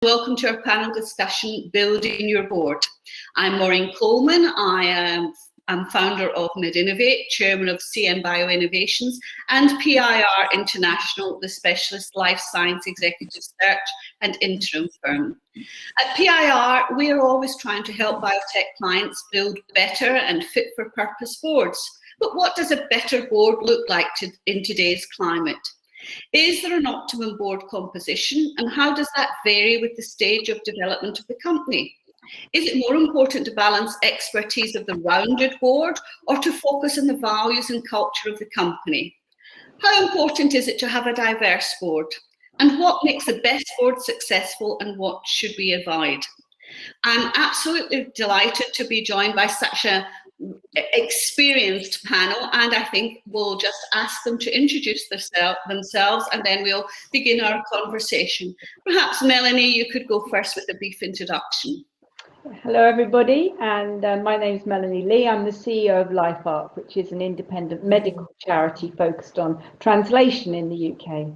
Welcome to our panel discussion, Building Your Board. I'm Maureen Coleman. I am founder of Mid-Innovate, chairman of CM Bioinnovations, and PIR International, the specialist life science executive search and interim firm. At PIR, we are always trying to help biotech clients build better and fit-for-purpose boards. But what does a better board look like in today's climate? Is there an optimum board composition, and how does that vary with the stage of development of the company? Is it more important to balance expertise of the rounded board or to focus on the values and culture of the company? How important is it to have a diverse board? And what makes the best board successful, and what should we avoid? I'm absolutely delighted to be joined by such an experienced panel, and I think we'll just ask them to introduce themselves and then we'll begin our conversation. Perhaps Melanie, you could go first with a brief introduction. Hello everybody, and my name is Melanie Lee. I'm the CEO of LifeArc, which is an independent medical charity focused on translation in the UK.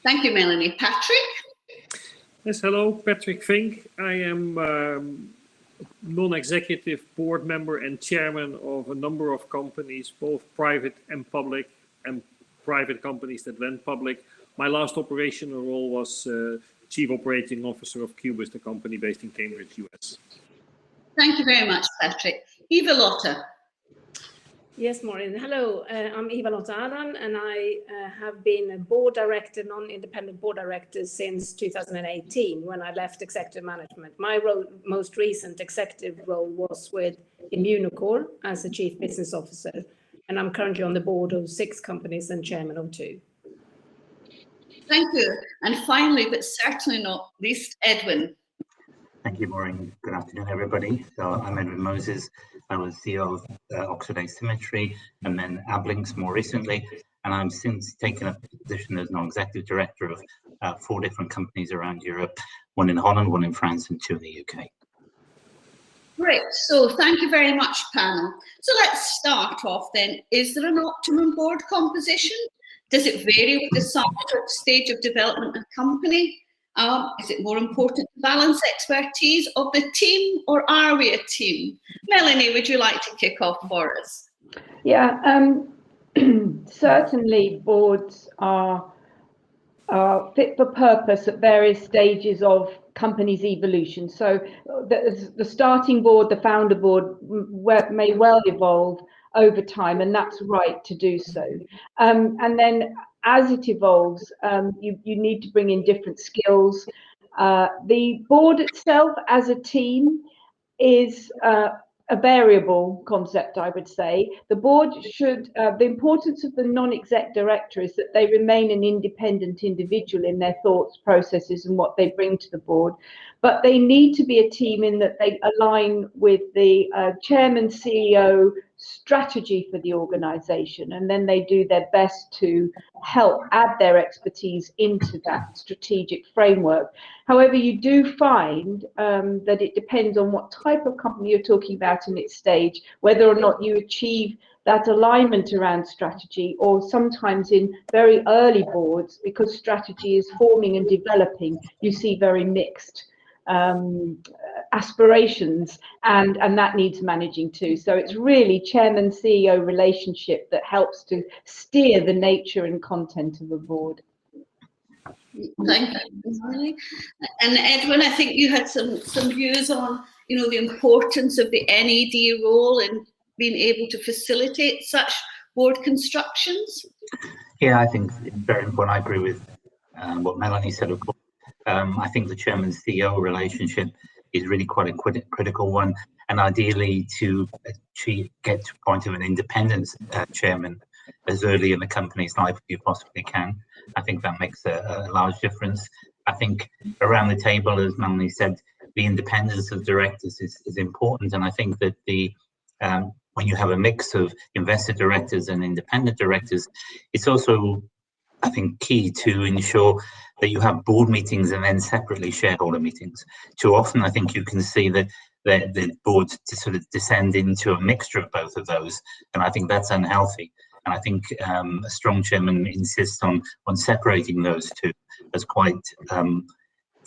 Thank you, Melanie. Patrick? Yes, hello, Patrick Vink. I am non-executive board member and chairman of a number of companies, both private and public, and private companies that went public. My last operational role was Chief Operating Officer of Cubus, the company based in Cambridge, US. Thank you very much, Patrick. Eva-Lotta. Yes, Maureen. Hello, I'm Eva-Lotta Allan, and I have been a board director, non-independent board director since 2018 when I left executive management. My most recent executive role was with Immunocore as a chief business officer, and I'm currently on the board of 6 companies and chairman of 2. Thank you. And finally, but certainly not least, Edwin. Thank you, Maureen. Good afternoon, everybody. So I'm Edwin Moses. I was CEO of Oxidase Symmetry and then Ablinks more recently. And I'm since taken up the position as non-executive director of 4 different companies around Europe, 1 in Holland, 1 in France, and 2 in the UK. Great. So thank you very much, panel. So let's start off then. Is there an optimum board composition? Does it vary with the size or stage of development of the company? Is it more important to balance expertise of the team, or are we a team? Melanie, would you like to kick off for us? Yeah, certainly boards are fit for purpose at various stages of company's evolution. So the starting board, the founder board may well evolve over time, and that's right to do so. And then as it evolves, you need to bring in different skills. The board itself as a team is a variable concept, I would say. The board should, the importance of the non-exec director is that they remain an independent individual in their thoughts, processes, and what they bring to the board. But they need to be a team in that they align with the chairman, CEO strategy for the organization, and then they do their best to help add their expertise into that strategic framework. However, you do find that it depends on what type of company you're talking about in its stage, whether or not you achieve that alignment around strategy, or sometimes in very early boards, because strategy is forming and developing, you see very mixed aspirations, and that needs managing too. So it's really chairman CEO relationship that helps to steer the nature and content of a board. Thank you. And Edwin, I think you had some views on the importance of the NED role in being able to facilitate such board constructions. Yeah, I think it's very important. I agree with what Melanie said, of course. I think the chairman CEO relationship is really quite a critical one, and ideally to get to a point of an independent chairman as early in the company's life as you possibly can. I think that makes a large difference. I think around the table, as Melanie said, the independence of directors is important, and I think that when you have a mix of invested directors and independent directors, it's also, I think, key to ensure that you have board meetings and then separately shareholder meetings. Too often, I think you can see that the boards sort of descend into a mixture of both of those, and I think that's unhealthy. And I think a strong chairman insists on separating those two as quite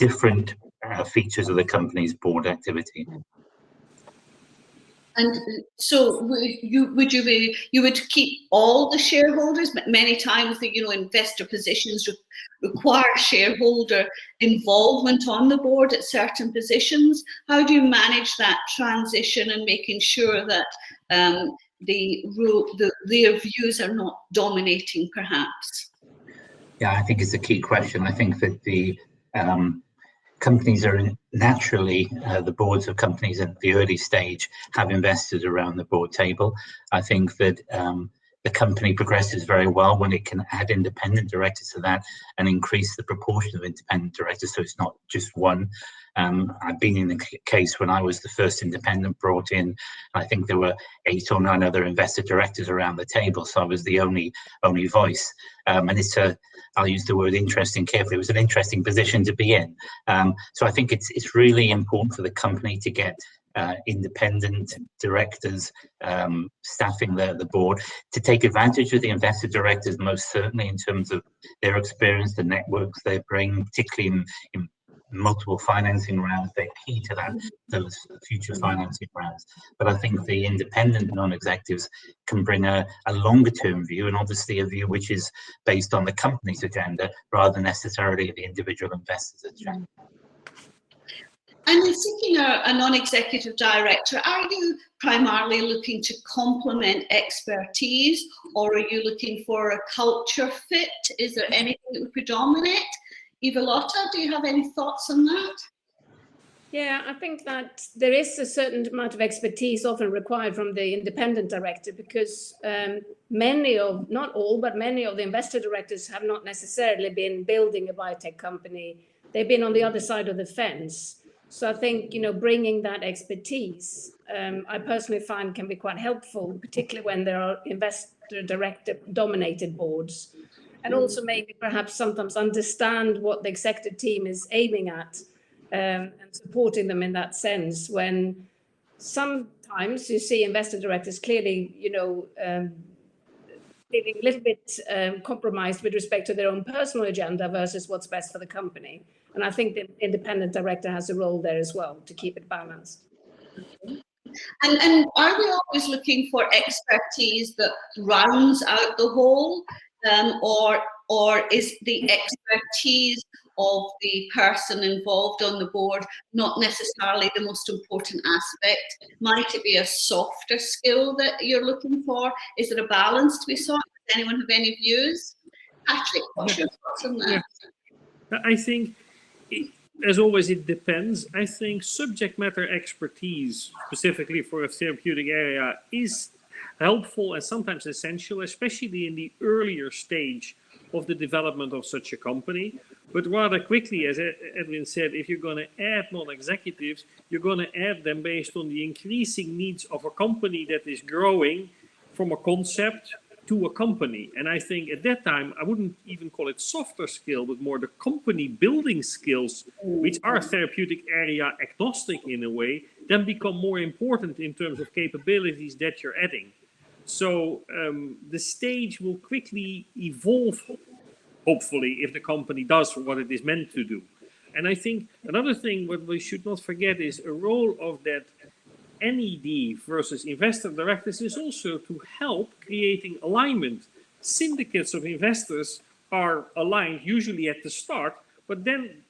different features of the company's board activity. And so you would keep all the shareholders? Many times the investor positions require shareholder involvement on the board at certain positions. How do you manage that transition and making sure that their views are not dominating, perhaps? Yeah, I think it's a key question. I think that the companies are naturally, the boards of companies at the early stage have investors around the board table. I think that the company progresses very well when it can add independent directors to that and increase the proportion of independent directors, so it's not just one. I've been in the case when I was the first independent brought in. I think there were 8 or 9 other investor directors around the table, so I was the only voice. And it's I'll use the word interesting carefully. It was an interesting position to be in. So I think it's really important for the company to get independent directors staffing the board, to take advantage of the investor directors, most certainly in terms of their experience, the networks they bring, particularly in multiple financing rounds. They're key to those future financing rounds. But I think the independent non-executives can bring a longer term view, and obviously a view which is based on the company's agenda rather than necessarily the individual investors' agenda. And in seeking a non-executive director, are you primarily looking to complement expertise, or are you looking for a culture fit? Is there anything that would predominate? Eva-Lotta, do you have any thoughts on that? Yeah, I think that there is a certain amount of expertise often required from the independent director, because many of, not all, but many of the investor directors have not necessarily been building a biotech company. They've been on the other side of the fence. So I think, bringing that expertise, I personally find can be quite helpful, particularly when there are investor director dominated boards. And also maybe perhaps sometimes understand what the executive team is aiming at, and supporting them in that sense, when sometimes you see investor directors clearly, feeling a little bit compromised with respect to their own personal agenda versus what's best for the company. And I think the independent director has a role there as well to keep it balanced. And are we always looking for expertise that rounds out the whole? Or is the expertise of the person involved on the board not necessarily the most important aspect? Might it be a softer skill that you're looking for? Is there a balance to be sought? Does anyone have any views? Patrick, what's your thoughts on that? Yeah. I think, as always, it depends. I think subject matter expertise, specifically for a therapeutic area, is helpful and sometimes essential, especially in the earlier stage of the development of such a company. But rather quickly, as Edwin said, if you're going to add non-executives, you're going to add them based on the increasing needs of a company that is growing from a concept to a company. And I think at that time, I wouldn't even call it softer skill, but more the company building skills, which are therapeutic area agnostic in a way, then become more important in terms of capabilities that you're adding. So the stage will quickly evolve, hopefully, if the company does what it is meant to do. And I think another thing what we should not forget is a role of that NED versus investor directors is also to help creating alignment. Syndicates of investors are aligned usually at the start, but then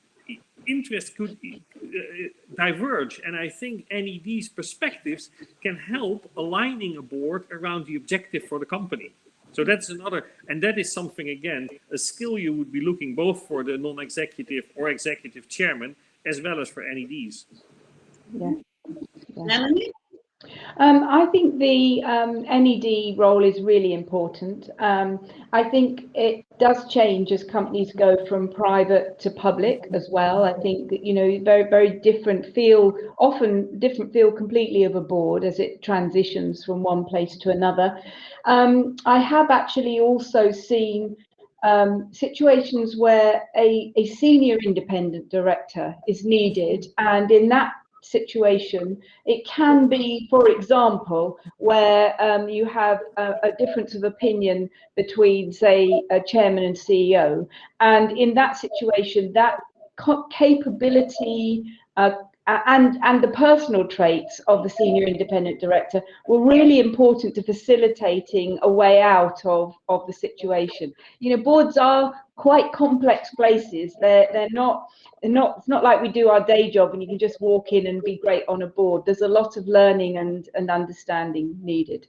interest could diverge. And I think NED's perspectives can help aligning a board around the objective for the company. So that's another, and that is something, again, a skill you would be looking both for the non-executive or executive chairman, as well as for NEDs. Yeah. Melanie? I think the NED role is really important. I think it does change as companies go from private to public as well. I think that, very, very different feel completely of a board as it transitions from one place to another. I have actually also seen situations where a senior independent director is needed, and in that situation it can be, for example, where you have a difference of opinion between, say, a chairman and CEO, and in that situation that capability and the personal traits of the senior independent director were really important to facilitating a way out of the situation. You know, boards are quite complex places. They're not, it's not like we do our day job and you can just walk in and be great on a board. There's a lot of learning and understanding needed.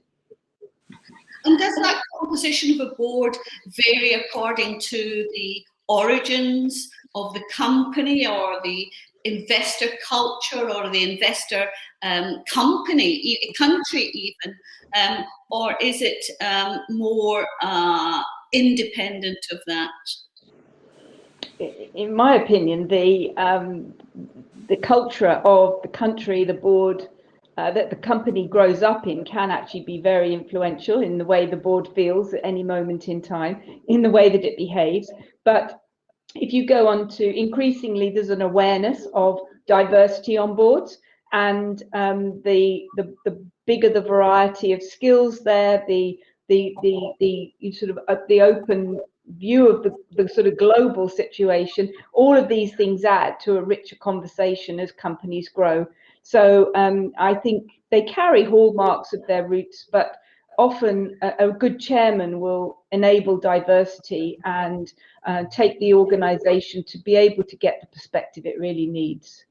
And does that composition of a board vary according to the origins of the company or the investor culture or the investor country even, or is it more independent of that? In my opinion, the culture of the country, the board that the company grows up in can actually be very influential in the way the board feels at any moment in time, in the way that it behaves. But if you go on to increasingly, there's an awareness of diversity on boards, and the bigger the variety of skills there, the sort of the open view of the sort of global situation, all of these things add to a richer conversation as companies grow. So I think they carry hallmarks of their roots, but often a good chairman will enable diversity and take the organisation to be able to get the perspective it really needs.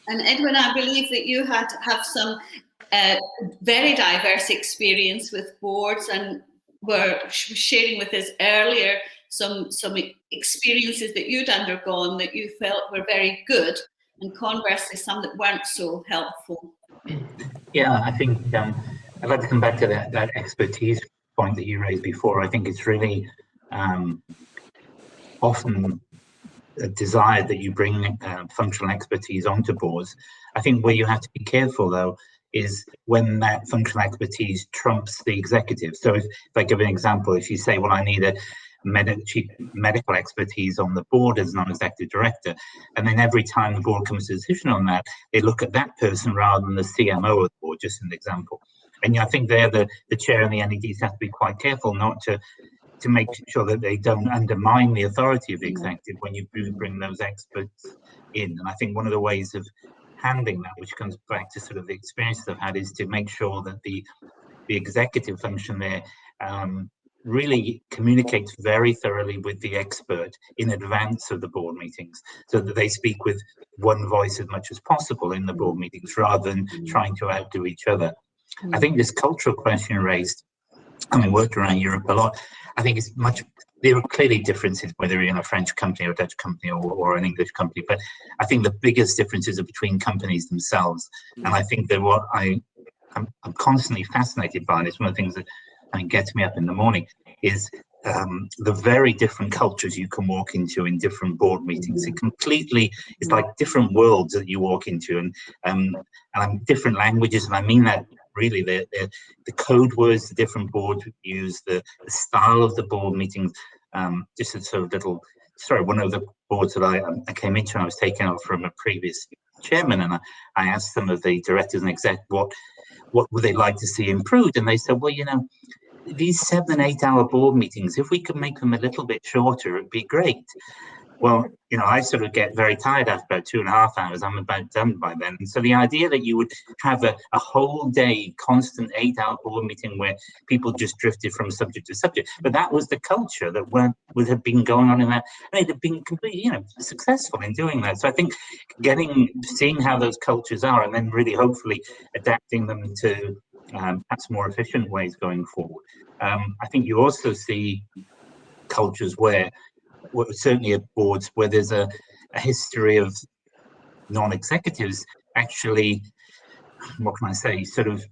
And Edwin, I believe that you have some very diverse experience with boards, and were sharing with us earlier some experiences that you'd undergone that you felt were very good, and conversely some that weren't so helpful. Yeah, I think I'd like to come back to that expertise point that you raised before. I think it's really often desired that you bring functional expertise onto boards. I think where you have to be careful, though, is when that functional expertise trumps the executive. So if I give an example, if you say, well, I need a chief medical expertise on the board as non-executive director, and then every time the board comes to a decision on that, they look at that person rather than the CMO of the board, just an example. And I think there the chair and the NEDs have to be quite careful not to make sure that they don't undermine the authority of the executive when you bring those experts in. And I think one of the ways of handling that, which comes back to sort of the experience I've had, is to make sure that the executive function there really communicates very thoroughly with the expert in advance of the board meetings, so that they speak with one voice as much as possible in the board meetings rather than trying to outdo each other. I think this cultural question raised, having worked around Europe a lot, I think it's there are clearly differences whether you're in a French company or a Dutch company or an English company, but I think the biggest differences are between companies themselves. And I think that what I'm constantly fascinated by, and it's one of the things that gets me up in the morning, is the very different cultures you can walk into in different board meetings. It's like different worlds that you walk into, and different languages, and I mean that really, the code words the different boards use, the style of the board meetings. Just a sort of little story. One of the boards that I came into, and I was taken over from a previous chairman, and I asked some of the directors and exec what would they like to see improved, and they said, well, you know, these 7 and 8 hour board meetings, if we could make them a little bit shorter, it'd be great. Well, you know, I sort of get very tired after about 2.5 hours. I'm about done by then. And so the idea that you would have a whole day, constant 8 hour board meeting where people just drifted from subject to subject, but that was the culture that would have been going on in that, and it had been completely, you know, successful in doing that. So I think seeing how those cultures are, and then really hopefully adapting them to perhaps more efficient ways going forward. I think you also see cultures where, certainly at boards where there's a history of non-executives actually, what can I say, sort of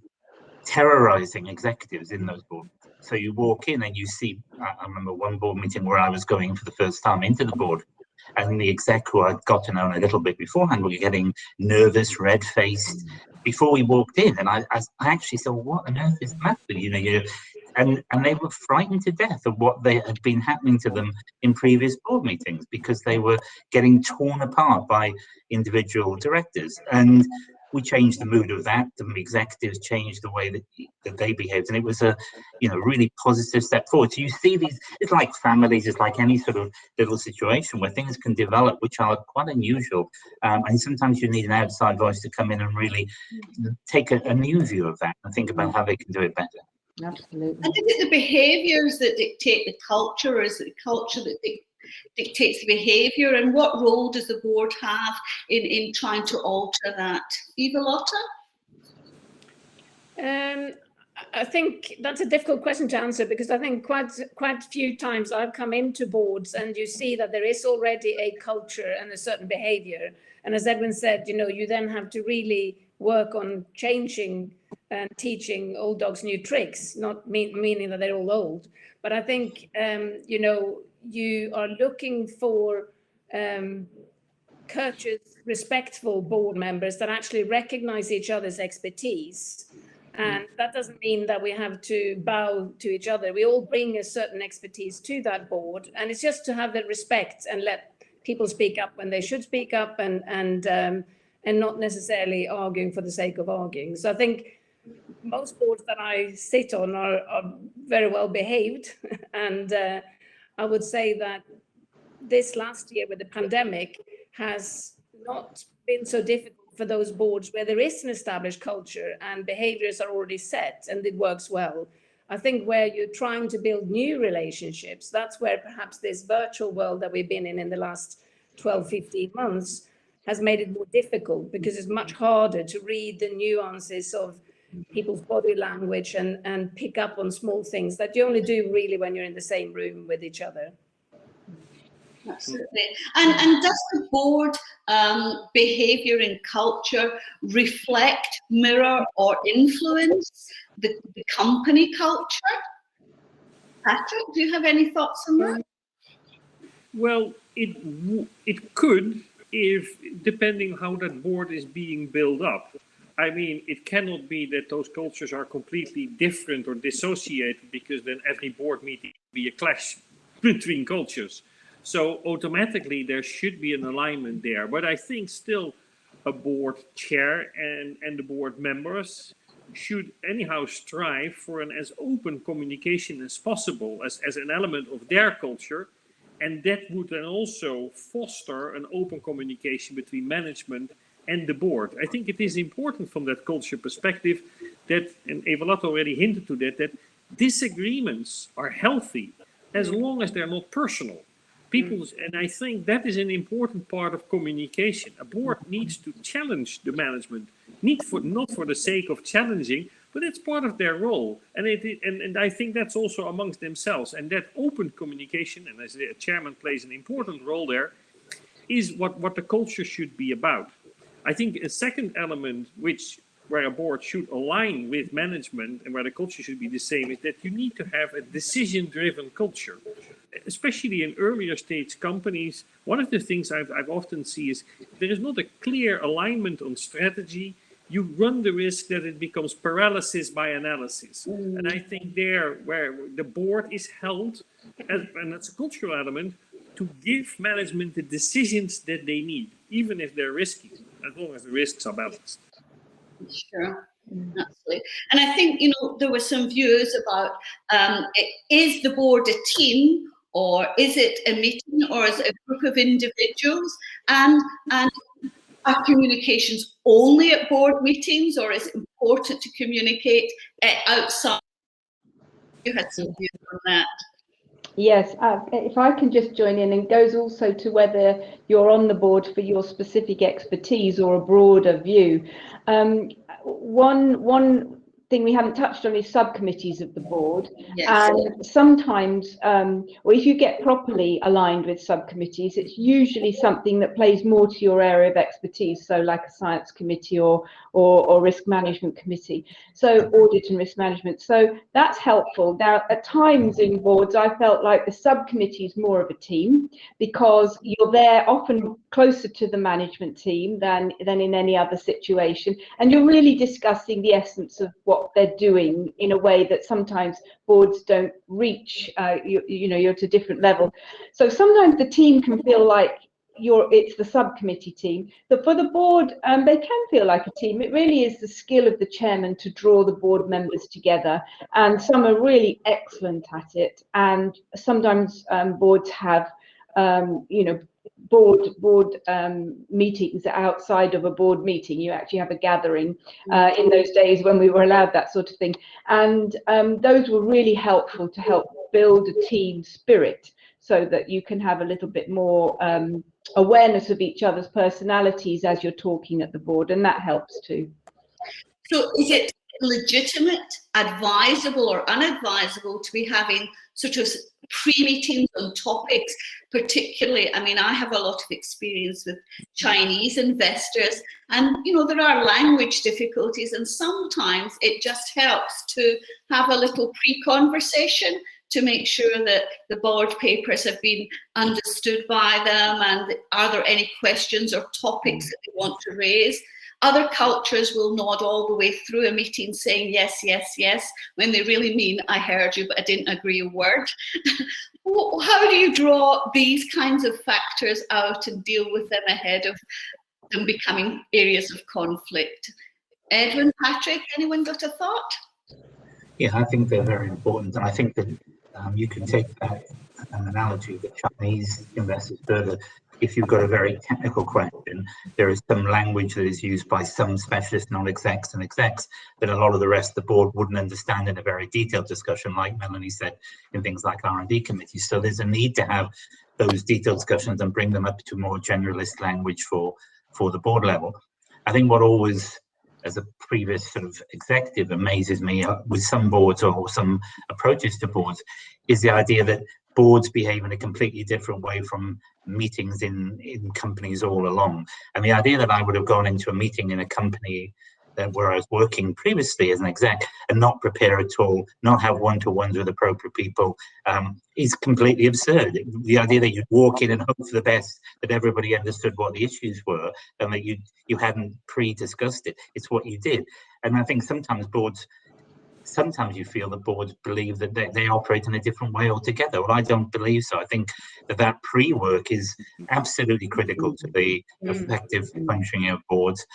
terrorizing executives in those boards. So you walk in and you see, I remember one board meeting where I was going for the first time into the board, and the exec who I'd got to know a little bit beforehand were getting nervous, red-faced before we walked in. And I actually said, well, what on earth is the matter? You know, and they were frightened to death of what had been happening to them in previous board meetings, because they were getting torn apart by individual directors. And we changed the mood of that. The executives changed the way that they behaved, and it was a, really positive step forward. So you see these, it's like families, it's like any sort of little situation where things can develop, which are quite unusual. And sometimes you need an outside voice to come in and really take a new view of that and think about how they can do it better. Absolutely. And is it the behaviours that dictate the culture, or is it the culture that dictates the behaviour? And what role does the board have in trying to alter that? Eva-Lotta? I think that's a difficult question to answer, because I think quite a few times I've come into boards and you see that there is already a culture and a certain behaviour. And as Edwin said, you then have to really work on changing and teaching old dogs new tricks, not meaning that they're all old. But I think, you are looking for courteous, respectful board members that actually recognize each other's expertise. And that doesn't mean that we have to bow to each other. We all bring a certain expertise to that board. And it's just to have that respect and let people speak up when they should speak up, and not necessarily arguing for the sake of arguing. So I think most boards that I sit on are very well behaved. And I would say that this last year with the pandemic has not been so difficult for those boards where there is an established culture and behaviors are already set and it works well. I think where you're trying to build new relationships, that's where perhaps this virtual world that we've been in the last 12, 15 months has made it more difficult, because it's much harder to read the nuances of people's body language and pick up on small things that you only do really when you're in the same room with each other. Absolutely. And does the board behaviour and culture reflect, mirror or influence the company culture? Patrick, do you have any thoughts on that? Well, it could, if depending how that board is being built up. I mean, it cannot be that those cultures are completely different or dissociated, because then every board meeting would be a clash between cultures. So automatically there should be an alignment there. But I think still a board chair and the board members should anyhow strive for an as open communication as possible as an element of their culture. And that would then also foster an open communication between management and the board. I think it is important from that culture perspective that, and Eva-Lotta already hinted to that disagreements are healthy as long as they're not personal. And I think that is an important part of communication. A board needs to challenge the management, not for the sake of challenging, but it's part of their role. And I think that's also amongst themselves. And that open communication, and as the chairman plays an important role there, is what the culture should be about. I think a second element where a board should align with management and where the culture should be the same is that you need to have a decision-driven culture. Especially in earlier stage companies, one of the things I've often seen is there is not a clear alignment on strategy. You run the risk that it becomes paralysis by analysis. And I think there where the board is held, and that's a cultural element, to give management the decisions that they need, even if they're risky, as long as the risks are balanced. Sure, absolutely. And I think, there were some views about, is the board a team, or is it a meeting, or is it a group of individuals? And are communications only at board meetings, or is it important to communicate outside? You had some views on that. Yes, if I can just join in, and goes also to whether you're on the board for your specific expertise or a broader view. One thing we haven't touched on is subcommittees of the board. Yes. And sometimes, or if you get properly aligned with subcommittees, it's usually something that plays more to your area of expertise. So like a science committee or risk management committee. So audit and risk management. So that's helpful. Now, at times in boards, I felt like the subcommittee is more of a team, because you're there often closer to the management team than in any other situation. And you're really discussing the essence of what they're doing in a way that sometimes boards don't reach. You're to a different level. So sometimes the team can feel like it's the subcommittee team. But for the board, they can feel like a team. It really is the skill of the chairman to draw the board members together, and some are really excellent at it. And sometimes boards have, board meetings outside of a board meeting. You actually have a gathering in those days when we were allowed that sort of thing, and those were really helpful to help build a team spirit, so that you can have a little bit more awareness of each other's personalities as you're talking at the board, and that helps too. So is it legitimate, advisable or unadvisable to be having sort of pre-meetings on topics, particularly, I mean, I have a lot of experience with Chinese investors, and there are language difficulties, and sometimes it just helps to have a little pre-conversation to make sure that the board papers have been understood by them, and are there any questions or topics that they want to raise. Other cultures will nod all the way through a meeting saying yes, yes, yes, when they really mean, I heard you, but I didn't agree a word. How do you draw these kinds of factors out and deal with them ahead of them becoming areas of conflict? Edwin, Patrick, anyone got a thought? Yeah, I think they're very important. And I think that you can take that analogy with Chinese investors further. If you've got a very technical question, there is some language that is used by some specialist non-execs and execs that a lot of the rest of the board wouldn't understand in a very detailed discussion, like Melanie said, in things like R&D committees. So there's a need to have those detailed discussions and bring them up to more generalist language for the board level. I think what always, as a previous sort of executive, amazes me with some boards or some approaches to boards is the idea that boards behave in a completely different way from meetings in companies all along. And the idea that I would have gone into a meeting in a company where I was working previously as an exec and not prepare at all, not have one-to-ones with appropriate people, is completely absurd. The idea that you'd walk in and hope for the best, that everybody understood what the issues were, and that you hadn't pre-discussed it. It's what you did. And I think sometimes you feel that boards believe that they operate in a different way altogether. Well, I don't believe so. I think that pre-work is absolutely critical to the effective functioning of boards.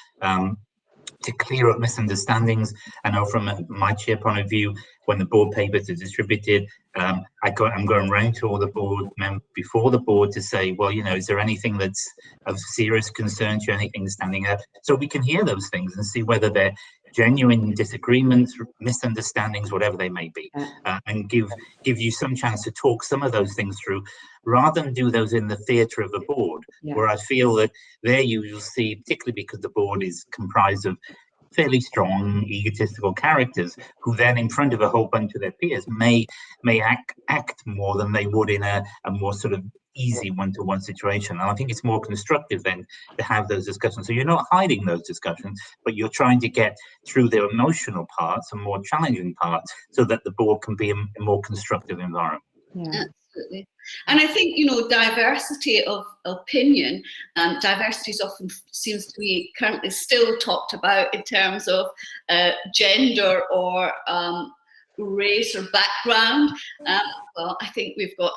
To clear up misunderstandings. I know from my chair point of view, when the board papers are distributed, I'm going around to all the board members before the board to say, well, is there anything that's of serious concern to you, anything standing out? So we can hear those things and see whether they're genuine disagreements, misunderstandings, whatever they may be, and give you some chance to talk some of those things through, rather than do those in the theatre of a board, where I feel that there you will see, particularly because the board is comprised of fairly strong egotistical characters who then in front of a whole bunch of their peers may act more than they would in a more sort of easy one-to-one situation. And I think it's more constructive then to have those discussions. So you're not hiding those discussions, but you're trying to get through the emotional parts and more challenging parts so that the board can be a more constructive environment. Yeah. Absolutely. And I think, diversity of opinion, diversity often seems to be currently still talked about in terms of gender or race or background. Well, I think we've got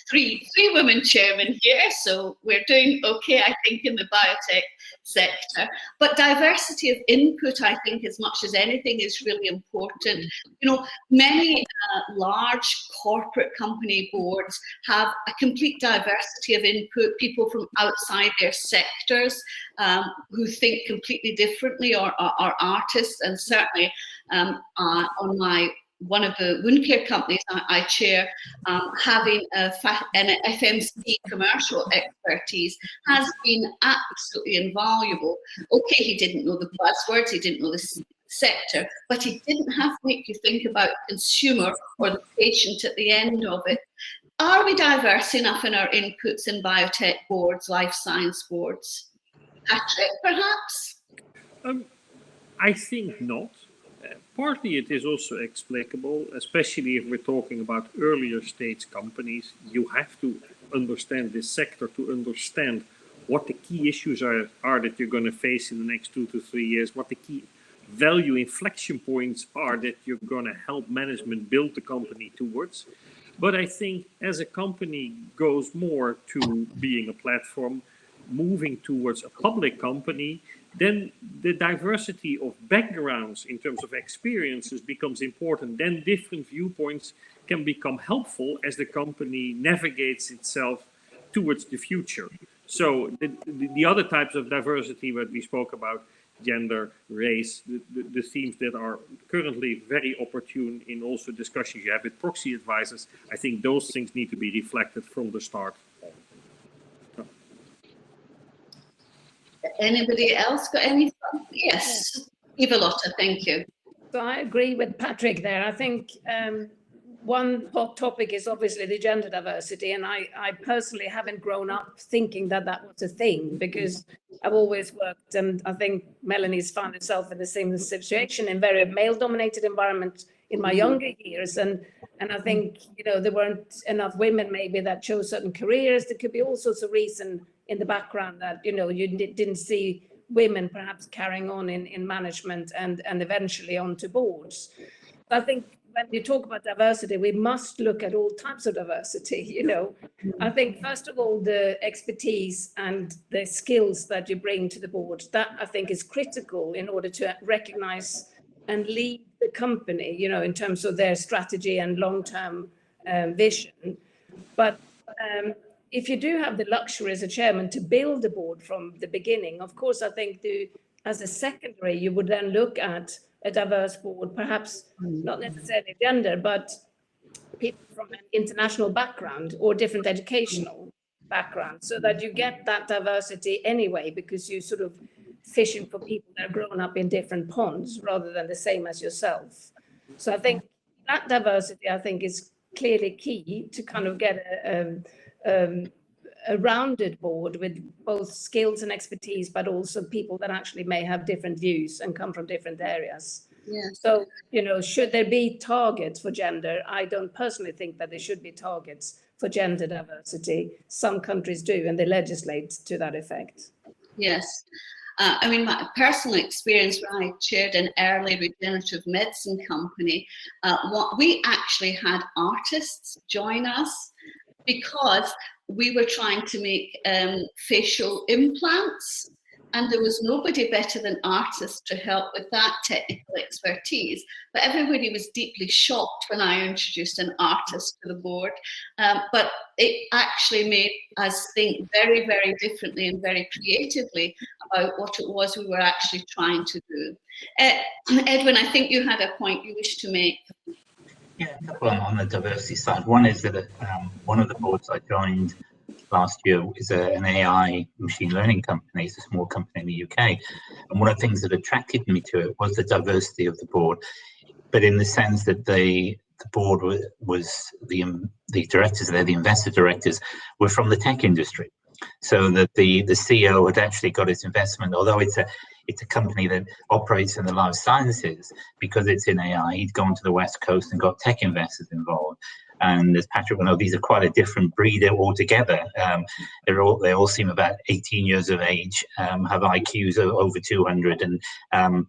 three women chairmen here, so we're doing okay, I think, in the biotech sector. But diversity of input, I think, as much as anything, is really important. Many large corporate company boards have a complete diversity of input, people from outside their sectors who think completely differently, or are artists. And certainly on one of the wound care companies I chair, having an FMC commercial expertise has been absolutely invaluable. Okay, he didn't know the buzzwords, he didn't know the sector, but he didn't have to make you think about the consumer or the patient at the end of it. Are we diverse enough in our inputs in biotech boards, life science boards? Patrick, perhaps? I think not. Partly it is also explicable, especially if we're talking about earlier stage companies. You have to understand this sector to understand what the key issues are that you're going to face in the next 2 to 3 years, what the key value inflection points are that you're going to help management build the company towards. But I think as a company goes more to being a platform, moving towards a public company, then the diversity of backgrounds in terms of experiences becomes important. Then different viewpoints can become helpful as the company navigates itself towards the future. So the other types of diversity that we spoke about, gender, race, the themes that are currently very opportune in also discussions you have with proxy advisors, I think those things need to be reflected from the start. Anybody else got any? Yes, Eva-Lotta, thank you. So I agree with Patrick there. I think one hot topic is obviously the gender diversity, and I personally haven't grown up thinking that that was a thing, because I've always worked, and I think Melanie's found herself in the same situation in very male-dominated environment in my younger years, and I think, you know, there weren't enough women maybe that chose certain careers. There could be all sorts of reasons in the background that, you know, you didn't see women perhaps carrying on in management and eventually onto boards. I think when you talk about diversity, we must look at all types of diversity, you know. I think, first of all, the expertise and the skills that you bring to the board, that I think is critical in order to recognize and lead the company, you know, in terms of their strategy and long-term vision. But if you do have the luxury as a chairman to build a board from the beginning, of course, I think as a secondary, you would then look at a diverse board, perhaps not necessarily gender, but people from an international background or different educational background, so that you get that diversity anyway, because you're sort of fishing for people that are grown up in different ponds rather than the same as yourself. So I think that diversity, I think, is clearly key to kind of get a rounded board with both skills and expertise, but also people that actually may have different views and come from different areas. Yeah. So, you know, should there be targets for gender? I don't personally think that there should be targets for gender diversity. Some countries do, and they legislate to that effect. Yes. I mean, my personal experience when I chaired an early regenerative medicine company, we actually had artists join us because we were trying to make facial implants, and there was nobody better than artists to help with that technical expertise. But everybody was deeply shocked when I introduced an artist to the board. But it actually made us think very, very differently and very creatively about what it was we were actually trying to do. Edwin, I think you had a point you wish to make. Yeah, a couple on the diversity side. One is that one of the boards I joined last year is an AI machine learning company. It's a small company in the UK. And one of the things that attracted me to it was the diversity of the board, but in the sense that the board was the directors there, the investor directors, were from the tech industry. So that the CEO had actually got his investment, although it's a company that operates in the life sciences, because it's in AI, he'd gone to the West Coast and got tech investors involved. And as Patrick will know, these are quite a different breed altogether. They all seem about 18 years of age, have IQs of over 200, and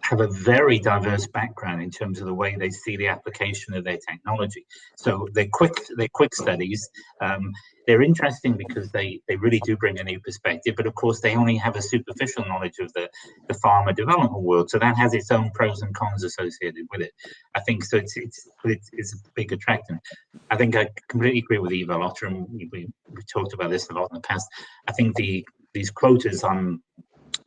have a very diverse background in terms of the way they see the application of their technology. So they're quick studies. They're interesting because they really do bring a new perspective, but of course they only have a superficial knowledge of the pharma development world. So that has its own pros and cons associated with it. I think so. It's a big attractant. I think I completely agree with Eva-Lotta, and we talked about this a lot in the past. I think these quotas I'm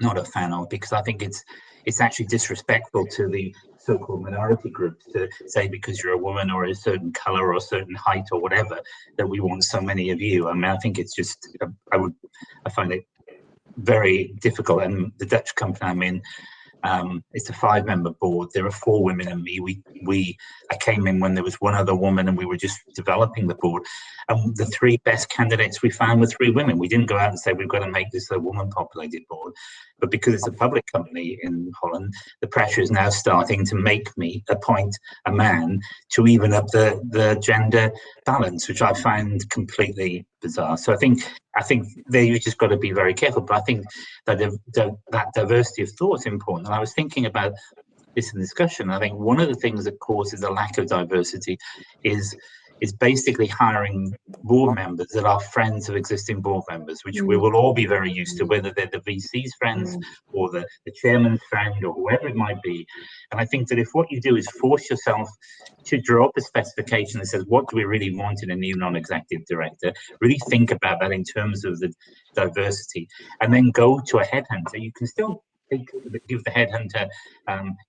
not a fan of, because I think it's actually disrespectful to the so-called minority groups to say because you're a woman or a certain color or a certain height or whatever that we want so many of you. I mean, I think it's just I find it very difficult. And the Dutch company I'm in, it's a 5-member board. There are 4 women and me. I came in when there was 1 other woman, and we were just developing the board. And the 3 best candidates we found were 3 women. We didn't go out and say we've got to make this a woman-populated board, but because it's a public company in Holland, the pressure is now starting to make me appoint a man to even up the gender balance, which I find completely bizarre. So I think there you just got to be very careful. But I think that that diversity of thought is important. And I was thinking about this in discussion. I think one of the things that causes a lack of diversity is is basically hiring board members that are friends of existing board members, which we will all be very used to, whether they're the VC's friends or the chairman's friend or whoever it might be. And I think that if what you do is force yourself to draw up a specification that says, what do we really want in a new non-executive director? Really think about that in terms of the diversity, and then go to a headhunter. You can still give the headhunter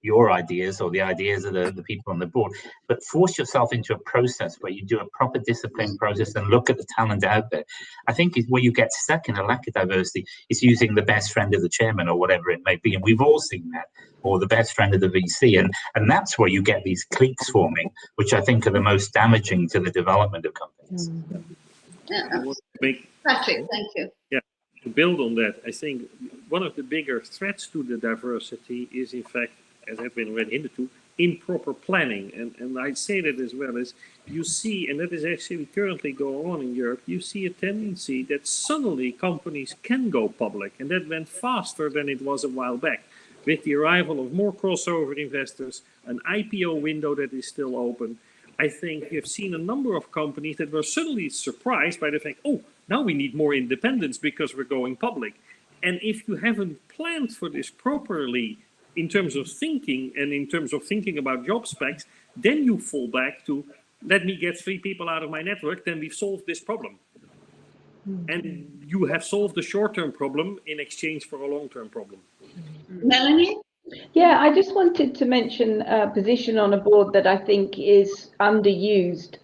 your ideas or the ideas of the people on the board, but force yourself into a process where you do a proper disciplined process and look at the talent out there. I think where you get stuck in a lack of diversity is using the best friend of the chairman or whatever it may be, and we've all seen that, or the best friend of the VC, and that's where you get these cliques forming, which I think are the most damaging to the development of companies. Patrick, thank you. Yeah. To build on that, I think one of the bigger threats to the diversity is, in fact, as Edwin already hinted to, improper planning. And I say that as well as you see, and that is actually currently going on in Europe, you see a tendency that suddenly companies can go public, and that went faster than it was a while back. With the arrival of more crossover investors, an IPO window that is still open, I think you've seen a number of companies that were suddenly surprised by the fact, oh, now we need more independence because we're going public. And if you haven't planned for this properly in terms of thinking and in terms of thinking about job specs, then you fall back to, let me get 3 people out of my network, then we've solved this problem. And you have solved the short-term problem in exchange for a long-term problem. Melanie? Yeah, I just wanted to mention a position on a board that I think is underused.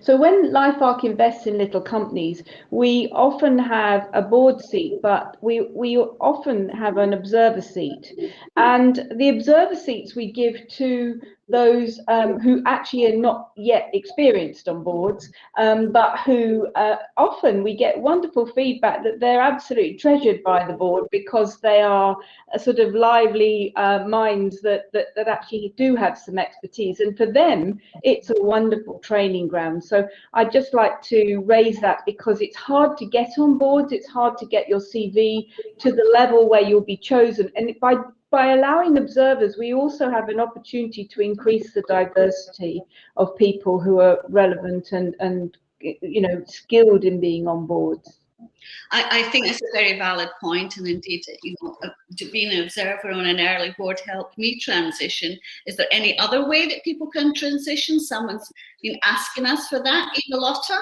So when LifeArc invests in little companies, we often have a board seat, but we often have an observer seat. And the observer seats we give to those who actually are not yet experienced on boards, but who often we get wonderful feedback that they're absolutely treasured by the board because they are a sort of lively minds that actually do have some expertise. And for them, it's a wonderful training ground. So I'd just like to raise that because it's hard to get on boards. It's hard to get your CV to the level where you'll be chosen. And by allowing observers, we also have an opportunity to increase the diversity of people who are relevant and you know, skilled in being on boards. I think that's a very valid point, and indeed, you know, being an observer on an early board helped me transition. Is there any other way that people can transition? Someone's been asking us for that. Eva-Lotta?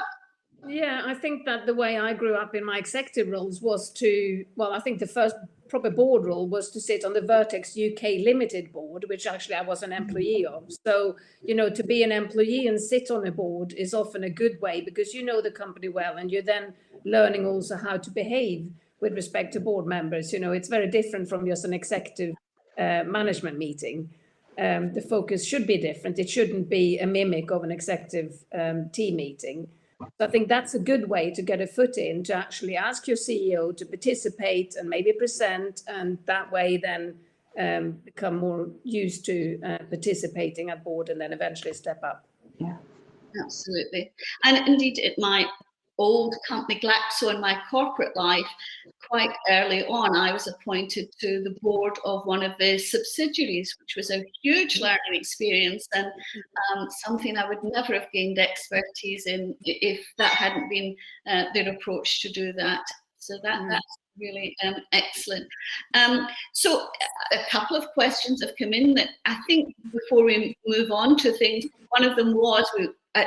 Yeah, I think that the way I grew up in my executive roles was to, well, I think the first proper board role was to sit on the Vertex UK Limited board, which actually I was an employee of. So, you know, to be an employee and sit on a board is often a good way because you know the company well and you're then learning also how to behave with respect to board members. You know, it's very different from just an executive management meeting. The focus should be different. It shouldn't be a mimic of an executive team meeting. So I think that's a good way to get a foot in, to actually ask your CEO to participate and maybe present, and that way then become more used to participating at board and then eventually step up. Yeah, absolutely. And indeed, at my old company, Glaxo, in my corporate life, quite early on, I was appointed to the board of one of the subsidiaries, which was a huge learning experience and something I would never have gained expertise in if that hadn't been their approach to do that. So that's really excellent. So a couple of questions have come in that I think before we move on to things, one of them was a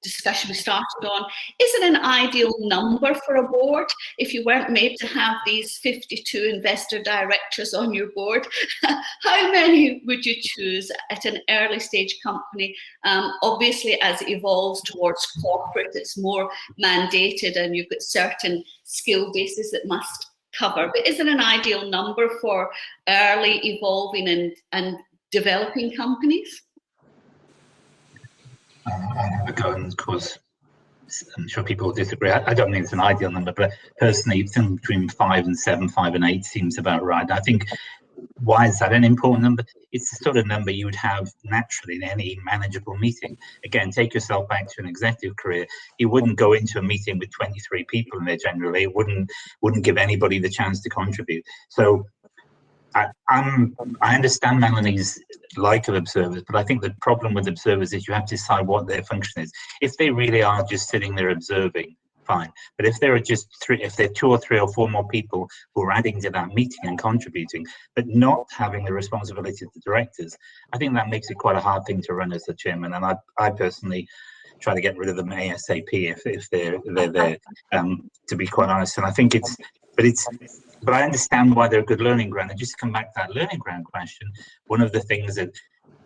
discussion we started on, is it an ideal number for a board if you weren't made to have these 52 investor directors on your board? How many would you choose at an early stage company? Obviously, as it evolves towards corporate, it's more mandated and you've got certain skill bases that must cover. But is it an ideal number for early evolving and developing companies? I have a go, and of course, I'm sure people will disagree. I don't think it's an ideal number, but personally, between 5 and 7, 5 and 8 seems about right. I think, why is that an important number? It's the sort of number you would have naturally in any manageable meeting. Again, take yourself back to an executive career. You wouldn't go into a meeting with 23 people in there generally. It wouldn't give anybody the chance to contribute. So I understand Melanie's like of observers, but I think the problem with observers is you have to decide what their function is. If they really are just sitting there observing, fine. But if there are just if there are 2 or 3 or 4 more people who are adding to that meeting and contributing, but not having the responsibility of the directors, I think that makes it quite a hard thing to run as the chairman. And I personally try to get rid of them ASAP if they're there, to be quite honest. And I think but I understand why they're a good learning ground. And just to come back to that learning ground question, one of the things that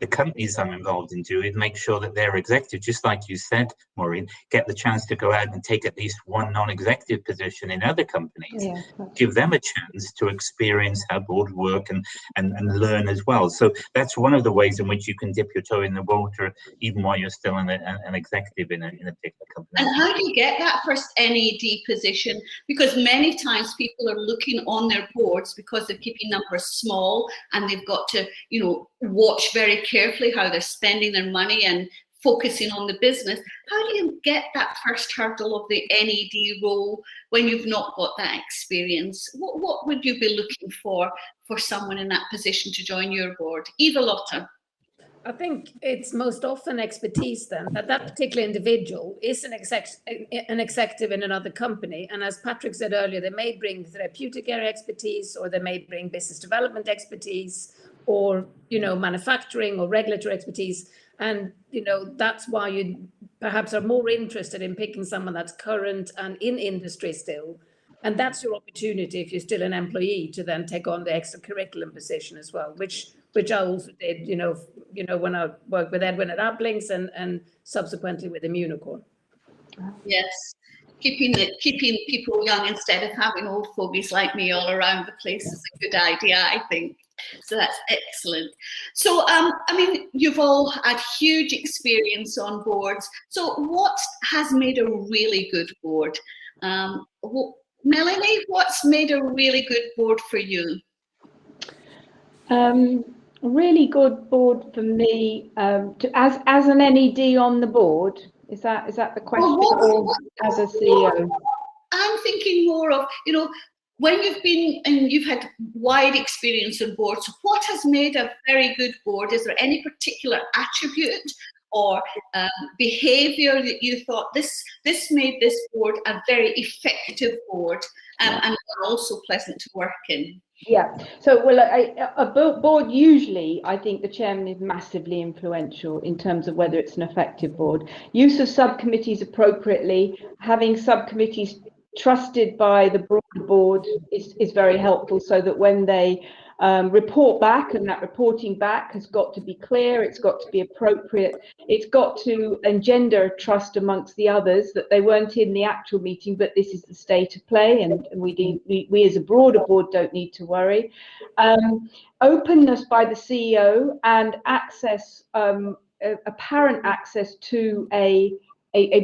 the companies I'm involved in do is make sure that their executives, just like you said, Maureen, get the chance to go out and take at least one non-executive position in other companies. Yeah. Give them a chance to experience how boards work and learn as well. So that's one of the ways in which you can dip your toe in the water, even while you're still an executive in a particular company. And how do you get that first NED position? Because many times people are looking on their boards because they're keeping numbers small and they've got to, watch very carefully how they're spending their money and focusing on the business. How do you get that first hurdle of the NED role when you've not got that experience? What would you be looking for someone in that position to join your board? Eva-Lotta. I think it's most often expertise then, that particular individual is an executive in another company. And as Patrick said earlier, they may bring therapeutic area expertise, or they may bring business development expertise, or, manufacturing or regulatory expertise. And, that's why you perhaps are more interested in picking someone that's current and in industry still. And that's your opportunity if you're still an employee to then take on the extra curriculum position as well, which I also did, when I worked with Edwin at Applings and subsequently with Immunocore. Yes, keeping people young instead of having old fogies like me all around the place is a good idea, I think. So that's excellent. So, you've all had huge experience on boards. So what has made a really good board? Melanie, what's made a really good board for you? A really good board for me, as an NED on the board. Is that the question, or as a CEO? I'm thinking more of, when you've been and you've had wide experience on boards, what has made a very good board? Is there any particular attribute or behavior that you thought this made this board a very effective board and also pleasant to work in? Yeah, so a board, usually I think the chairman is massively influential in terms of whether it's an effective board. Use of subcommittees appropriately, having subcommittees trusted by the broader board is very helpful, so that when they report back, and that reporting back has got to be clear, it's got to be appropriate, it's got to engender trust amongst the others that they weren't in the actual meeting, but this is the state of play, and we as a broader board don't need to worry. Openness by the CEO and access, apparent access to a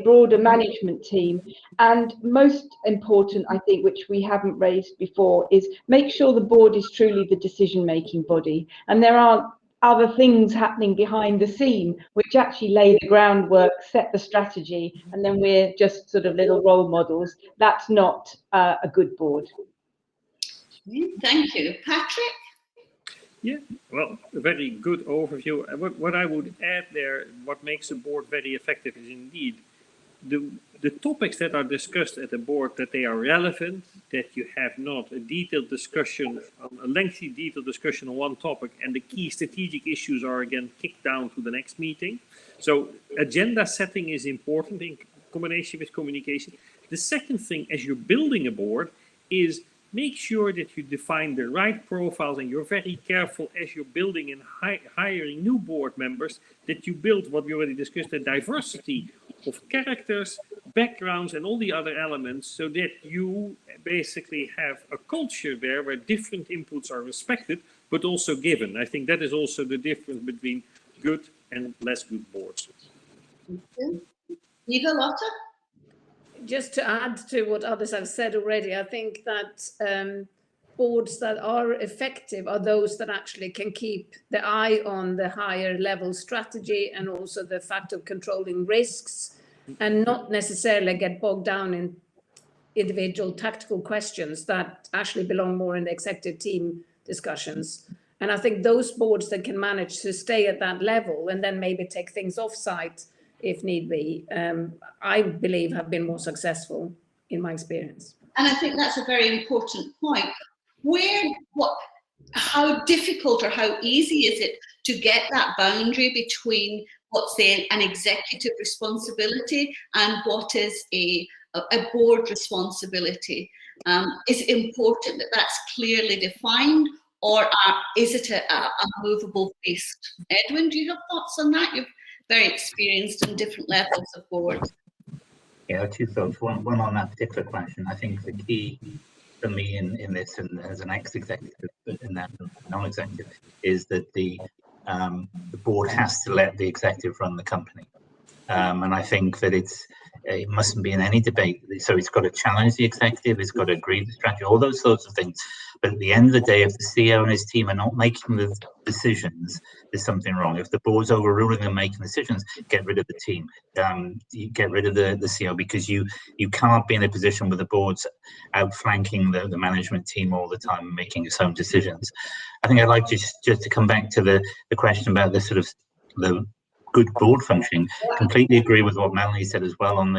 broader management team. And most important, I think, which we haven't raised before, is make sure the board is truly the decision-making body. And there are other things happening behind the scene which actually lay the groundwork, set the strategy, and then we're just sort of little role models. That's not a good board. Thank you. Patrick? Yeah, well, a very good overview. What I would add there, what makes a board very effective is indeed the topics that are discussed at the board, that they are relevant, that you have not a detailed discussion, a lengthy detailed discussion on one topic, and the key strategic issues are again kicked down to the next meeting. So agenda setting is important in combination with communication. The second thing, as you're building a board, is make sure that you define the right profiles, and you're very careful as you're building and hiring new board members, that you build what we already discussed, a diversity of characters, backgrounds, and all the other elements, so that you basically have a culture there where different inputs are respected, but also given. I think that is also the difference between good and less good boards. Eva-Lotta? Just to add to what others have said already, I think that boards that are effective are those that actually can keep the eye on the higher level strategy and also the fact of controlling risks, and not necessarily get bogged down in individual tactical questions that actually belong more in the executive team discussions. And I think those boards that can manage to stay at that level and then maybe take things off-site if need be, I believe have been more successful in my experience. And I think that's a very important point. How difficult or how easy is it to get that boundary between what's an executive responsibility and what is a board responsibility? Is it important that that's clearly defined, or is it a movable feast? Edwin, do you have thoughts on that? You're very experienced in different levels of boards. Yeah, two thoughts. One on that particular question. I think the key for me in this, and as an ex-executive and then non-executive, is that the board has to let the executive run the company. And I think that it mustn't be in any debate. So it's got to challenge the executive, it's got to agree the strategy, all those sorts of things. But at the end of the day, if the CEO and his team are not making the decisions, there's something wrong. If the board's overruling and making decisions, get rid of the team. You get rid of the CEO, because you can't be in a position where the board's outflanking the management team all the time, making its own decisions. I think I'd like just to come back to the question about the sort of the good board functioning. Completely agree with what Melanie said as well on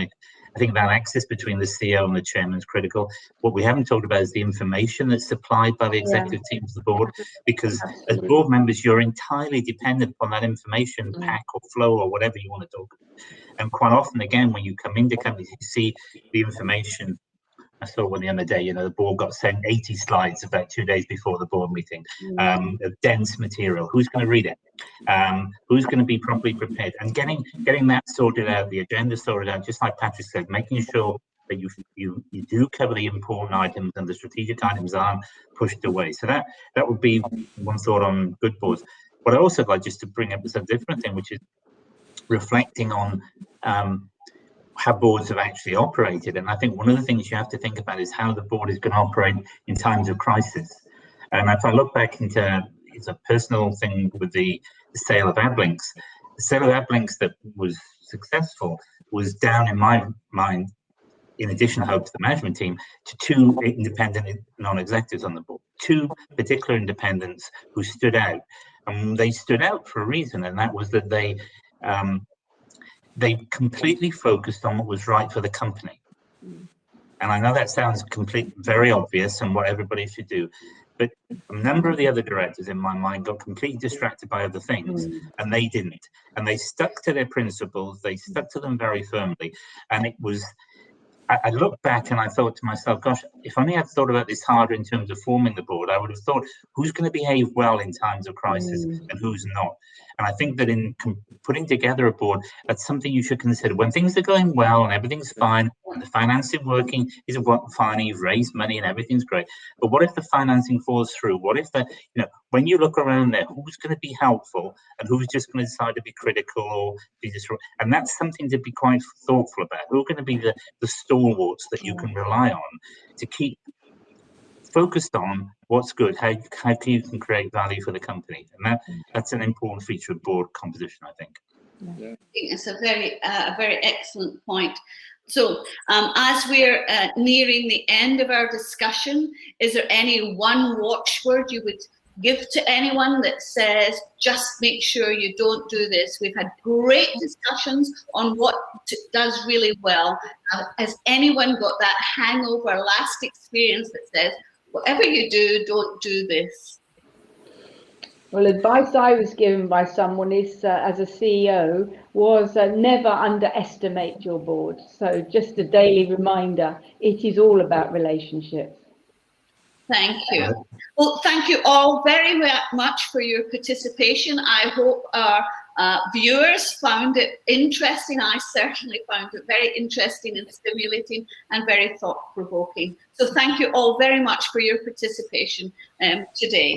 I think that access between the CEO and the chairman is critical. What we haven't talked about is the information that's supplied by the executive team to the board, because as board members, you're entirely dependent upon that information pack or flow or whatever you want to talk about. And quite often, again, when you come into companies, you see the information. I saw one the other day, the board got sent 80 slides about 2 days before the board meeting, of dense material. Who's going to read it? Who's going to be properly prepared? And getting that sorted out, the agenda sorted out, just like Patrick said, making sure that you do cover the important items and the strategic items aren't pushed away. So that would be one thought on good boards. What I also like just to bring up is a different thing, which is reflecting on how boards have actually operated. And I think one of the things you have to think about is how the board is going to operate in times of crisis. And if I look back into, it's a personal thing with the sale of Adlinks. The sale of Adlinks that was successful was down, in my mind, in addition, I hope, to the management team, to two independent non-executives on the board, two particular independents who stood out. And they stood out for a reason, and that was that they completely focused on what was right for the company. And I know that sounds very obvious and what everybody should do, but a number of the other directors in my mind got completely distracted by other things, and they didn't. And they stuck to their principles, they stuck to them very firmly. And it was, I look back and I thought to myself, gosh, if only I'd thought about this harder in terms of forming the board, I would have thought, who's going to behave well in times of crisis and who's not? And I think that in putting together a board, that's something you should consider. When things are going well and everything's fine, and the financing working is fine, and you've raised money and everything's great. But what if the financing falls through? What if when you look around there, who's going to be helpful and who's just going to decide to be critical or be disruptive? And that's something to be quite thoughtful about. Who are going to be the stalwarts that you can rely on to keep focused on what's good, how you can create value for the company. And that's an important feature of board composition, I think. I think it's a very excellent point. So as we're nearing the end of our discussion, is there any one watchword you would give to anyone that says, just make sure you don't do this? We've had great discussions on what does really well. Has anyone got that hangover last experience that says, whatever you do, don't do this? Well, advice I was given by someone is, as a CEO, was never underestimate your board. So just a daily reminder, it is all about relationships. Thank you. Well, thank you all very much for your participation. I hope our viewers found it interesting. I certainly found it very interesting and stimulating and very thought-provoking. So thank you all very much for your participation today.